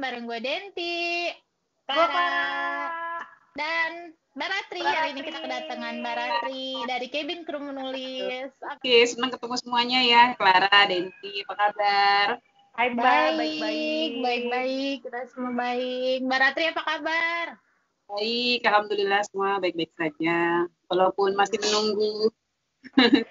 bareng gue Denti, Gue Para, Farah. dan Mbak Ratri. Hari ini kita kedatangan Mbak Ratri dari Cabin Crew Menulis. Oke, senang ketemu semuanya ya, Clara, Denti, apa kabar? Hai Mbak, baik-baik. Baik-baik, kita semua baik. Mbak Ratri apa kabar? Baik, alhamdulillah semua baik-baik saja. Walaupun masih menunggu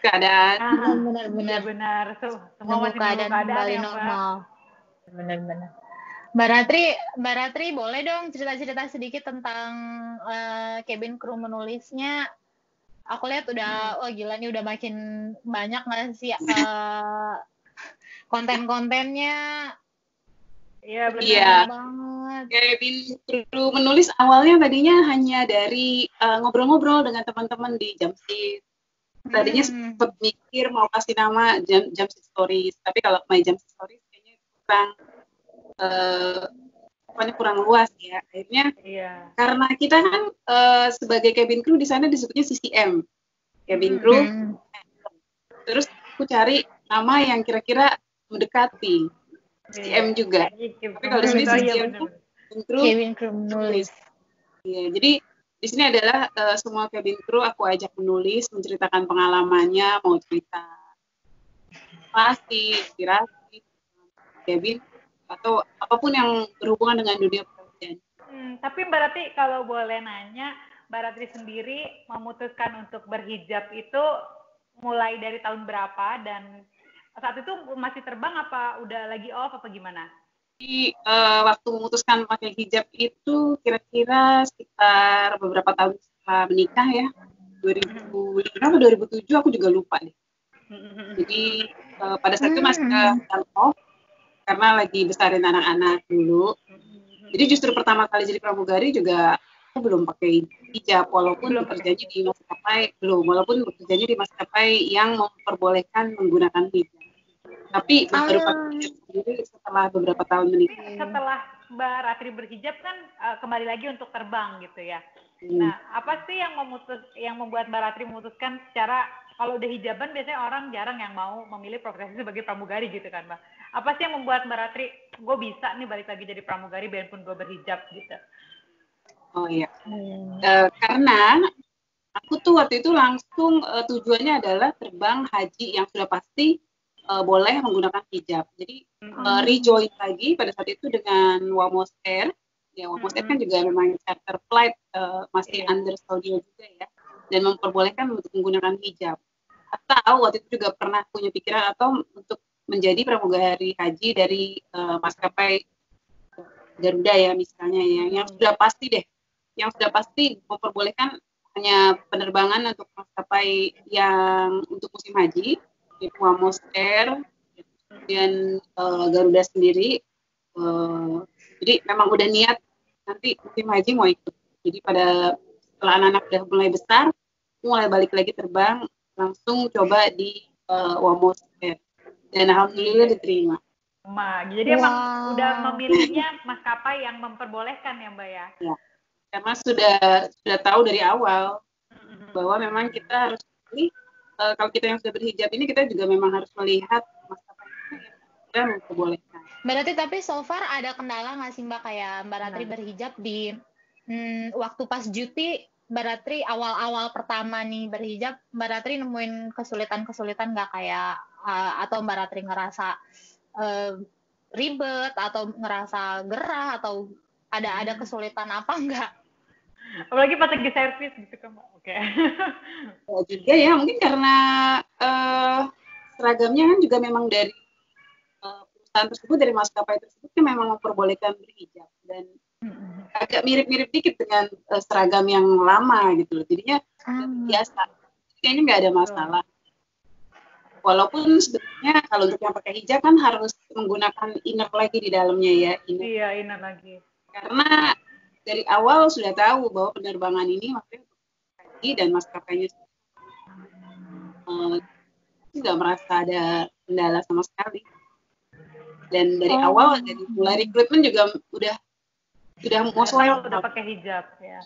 keadaan. Benar-benar. Iya benar, semua Nunggu masih menunggu keadaan kembali ya Mbak. normal. Benar-benar. Mbak Ratri boleh dong cerita-cerita sedikit tentang Cabin Crew Menulisnya. Aku lihat udah, wah gila nih udah makin banyak nggak sih konten-kontennya. Iya benar. Iya. Banget. Cabin Crew Menulis awalnya tadinya hanya dari ngobrol-ngobrol dengan teman-teman di Jamsit. Tadinya sempat mikir mau kasih nama Jamsit Stories, tapi kalau My Jamsit Stories kayaknya kurang luas ya. Akhirnya karena kita kan sebagai cabin crew di sana disebutnya CCM, cabin crew. Terus aku cari nama yang kira-kira mendekati CCM juga. Tapi kalau di sini CCM cabin crew menulis. Iya, jadi di sini adalah semua cabin crew aku ajak menulis, menceritakan pengalamannya, mau cerita pasti, inspirasi, cabin atau apapun yang berhubungan dengan dunia pekerjaan. Tapi Mbak Ratri kalau boleh nanya, Mbak Ratri sendiri memutuskan untuk berhijab itu mulai dari tahun berapa dan saat itu masih terbang apa udah lagi off apa gimana? Jadi waktu memutuskan pakai hijab itu kira-kira sekitar beberapa tahun setelah menikah ya, 2005 atau 2007 aku juga lupa deh. Jadi pada saat itu masih off karena lagi besarin anak-anak dulu. Jadi justru pertama kali jadi pramugari juga aku belum pakai hijab walaupun bekerjanya di maskapai yang memperbolehkan menggunakan hijab. Tapi baru pakai hijab sendiri setelah beberapa tahun menikah. Setelah Mbak Ratri berhijab kan kembali lagi untuk terbang gitu ya. Nah, apa sih yang membuat Mbak Ratri memutuskan secara kalau udah hijaban biasanya orang jarang yang mau memilih profesi sebagai pramugari gitu kan Mbak. Apa sih yang membuat Mbak Ratri, gue bisa nih balik lagi jadi pramugari biarpun gue berhijab gitu? Oh iya, karena aku tuh waktu itu langsung tujuannya adalah terbang haji yang sudah pasti boleh menggunakan hijab. Jadi rejoin lagi pada saat itu dengan Wamos Air. Ya Wamos Air kan juga memang charter flight masih under Saudi juga ya, dan memperbolehkan untuk menggunakan hijab. Atau waktu itu juga pernah punya pikiran atau untuk menjadi pramugari haji dari maskapai Garuda ya misalnya ya, yang sudah pasti memperbolehkan hanya penerbangan untuk maskapai yang untuk musim haji, yaitu Wamos Air dan Garuda sendiri. Jadi memang udah niat nanti musim haji mau ikut. Jadi setelah anak-anak udah mulai besar, mulai balik lagi terbang, langsung coba di Wamos Air. Dan alhamdulillah diterima. Jadi emang udah memilihnya maskapai yang memperbolehkan ya Mbak ya? Ya, karena sudah tahu dari awal bahwa memang kita harus kalau kita yang sudah berhijab ini kita juga memang harus melihat maskapai yang memperbolehkan. Berarti tapi so far ada kendala nggak sih Mbak kayak Mbak Ratri berhijab di waktu pas cuti Mbak Ratri awal-awal pertama nih berhijab Mbak Ratri nemuin kesulitan-kesulitan nggak kayak atau Mbak Ratri ngerasa ribet atau ngerasa gerah atau ada kesulitan apa enggak? Apalagi pas lagi servis gitu kan Mbak. Oke. Ya juga ya mungkin karena seragamnya kan juga memang dari perusahaan tersebut, dari maskapai tersebut kan memang memperbolehkan berhijab dan agak mirip-mirip dikit dengan seragam yang lama gitu loh. Jadinya biasa. Kayaknya nggak ada masalah. Walaupun sebenarnya kalau untuk yang pakai hijab kan harus menggunakan inner lagi di dalamnya ya. Iya, inner lagi. Karena dari awal sudah tahu bahwa penerbangan ini maksudnya untuk haji dan maskapainya nggak merasa ada kendala sama sekali. Dan dari awal, dari mulai rekrutmen juga sudah udah pakai hijab ya.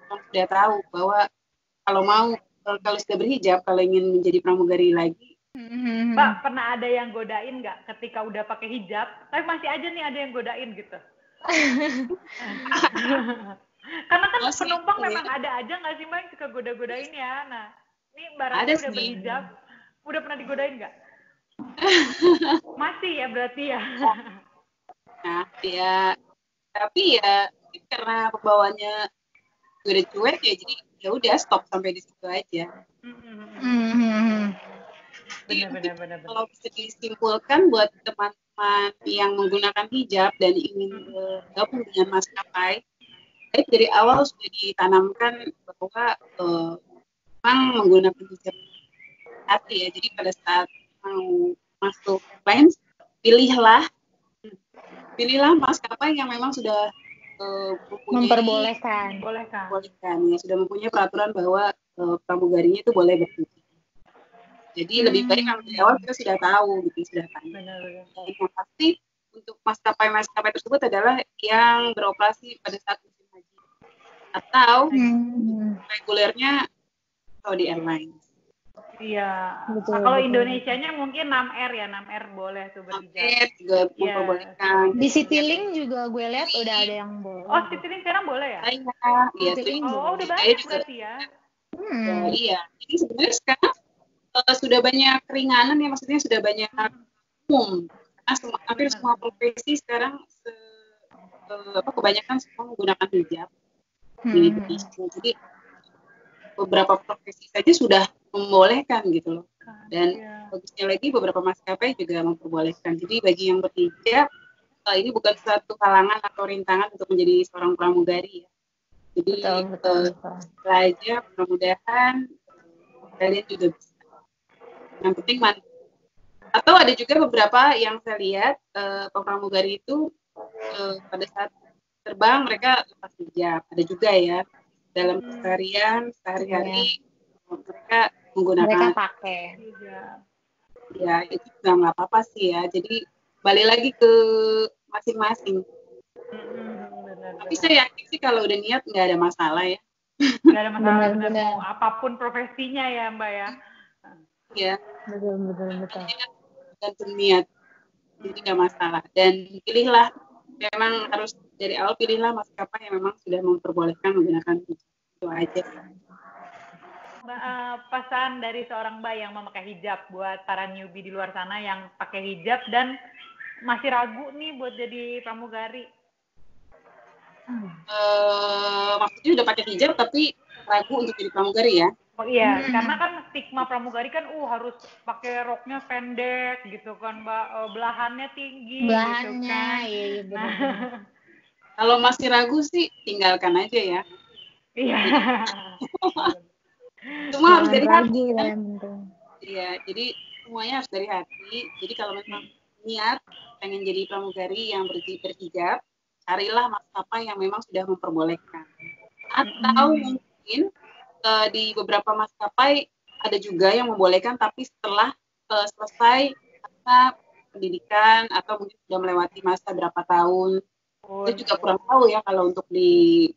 Sudah tahu bahwa kalau sudah berhijab, kalau ingin menjadi pramugari lagi Mbak pernah ada yang godain nggak ketika udah pakai hijab, tapi masih aja nih ada yang godain gitu? Karena kan penumpang memang ada aja nggak sih Mbak yang suka goda-godain ya. Nah, ini Mbak Ratri udah berhijab, udah pernah digodain nggak? Masih ya berarti ya. Nah, ya, tapi ya karena pembawanya udah cuek ya, jadi ya udah stop sampai di situ aja. Benar. Kalau bisa disimpulkan buat teman-teman yang menggunakan hijab dan ingin bergabung dengan maskapai, baik dari awal sudah ditanamkan bahwa memang menggunakan hijab hati ya. Jadi pada saat mau masuk planes, pilihlah maskapai yang memang sudah memperbolehkan ya, sudah mempunyai peraturan bahwa pramugarinya itu boleh berhijab. Jadi lebih baik kalau dari awal kita sudah tahu gitu, sudah tahu. Yang pasti untuk maskapai tersebut adalah yang beroperasi pada saat musim haji atau regulernya Saudi Airlines. Iya. Betul, nah, kalau Indonesianya mungkin 6R ya, 6R boleh tuh berhijab. 6R juga memperbolehkan. Di Citylink juga gue lihat udah ada yang boleh. Oh, Citylink sekarang boleh ya? Iya. Oh, udah banyak berarti ya. Iya. Jadi sebenarnya sekarang sudah banyak keringanan ya, maksudnya sudah banyak umum. Karena hampir semua profesi sekarang kebanyakan semua menggunakan hijab di Indonesia. Jadi beberapa profesi saja sudah membolehkan gitu loh. Dan bagusnya lagi beberapa maskapai juga memperbolehkan. Jadi bagi yang berhijab ini bukan suatu halangan atau rintangan untuk menjadi seorang pramugari ya. Jadi belajar mudah-mudahan kalian juga bisa. Yang penting atau ada juga beberapa yang saya lihat pramugari itu pada saat terbang mereka lepas hijab. Ada juga ya dalam keseharian sehari-hari mereka menggunakan pakai ya, itu juga nggak apa-apa sih ya. Jadi balik lagi ke masing-masing. Tapi saya yakin sih kalau udah niat nggak ada masalah ya. Nggak ada masalah benar. Apapun profesinya ya Mbak ya. Iya. Betul. Gantung niat, jadi nggak masalah. Dan pilihlah, memang harus dari awal pilihlah maskapai yang memang sudah memperbolehkan menggunakan itu aja. Pesan dari seorang Mbak yang memakai hijab buat para newbie di luar sana yang pakai hijab dan masih ragu nih buat jadi pramugari. Maksudnya udah pakai hijab tapi ragu untuk jadi pramugari ya? Oh iya, karena kan stigma pramugari kan harus pakai roknya pendek gitu kan Mbak, belahannya tinggi gitu kan. Iya benar. Kalau masih ragu sih tinggalkan aja ya. Iya. Semua harus dari hati kan? Iya, jadi semuanya harus dari hati. Jadi kalau memang niat pengen jadi pramugari yang berhijab, carilah maskapai yang memang sudah memperbolehkan. Atau mungkin di beberapa maskapai ada juga yang membolehkan, tapi setelah selesai masa pendidikan atau mungkin sudah melewati masa berapa tahun. Saya juga kurang tahu ya kalau untuk di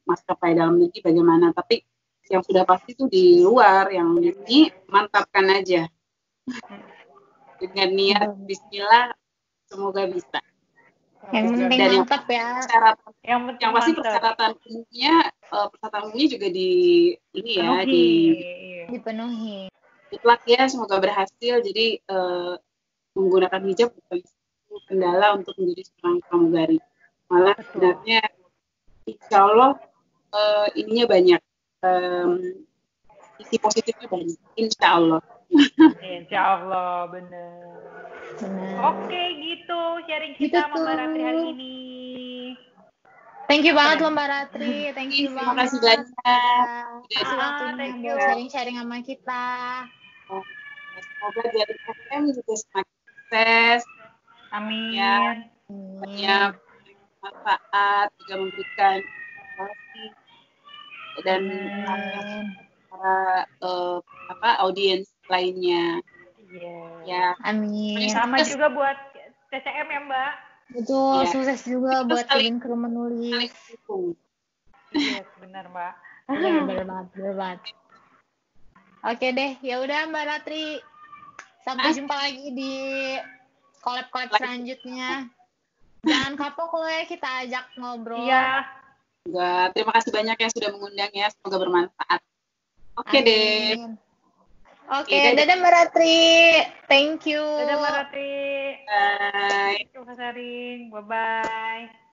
maskapai dalam negeri bagaimana. Tapi yang sudah pasti itu di luar, yang ini mantapkan aja. Dengan niat bismillah, semoga bisa. Yang penting mantap ya. Yang pasti persyaratan umumnya juga dipenuhi. Mutlak ya, semoga berhasil. Jadi menggunakan hijab bukan kendala untuk menjadi seorang pramugari. Malah sebenarnya insya Allah ininya banyak. Isi positifnya banyak, insya Allah. Insya Allah, benar. Oke, gitu sharing kita sama Mbak Ratri hari ini. Thank you banget loh Mbak Ratri, thank you banget. Terima kasih banyak. Waktunya buat sharing-sharing sama kita. Semoga jadi FM juga semakin sukses. Amin. Ya, banyak manfaat, juga memberikan informasi dan para audiens lainnya. Ya. Amin. Sama juga buat TCM ya Mbak. Betul, sukses juga buat kalian kru menulis. Yes, benar Mbak. Benar banget. Oke deh, ya udah Mbak Ratri. Sampai jumpa lagi di collab-collab selanjutnya. Jangan kapok loh ya, kita ajak ngobrol. Iya. Enggak, terima kasih banyak yang sudah mengundang ya. Semoga bermanfaat. Oke deh. Oke, dadah Mbak Ratri. Thank you. Dadah Mbak Ratri. Bye. Thank you, Kak Saring. Bye-bye.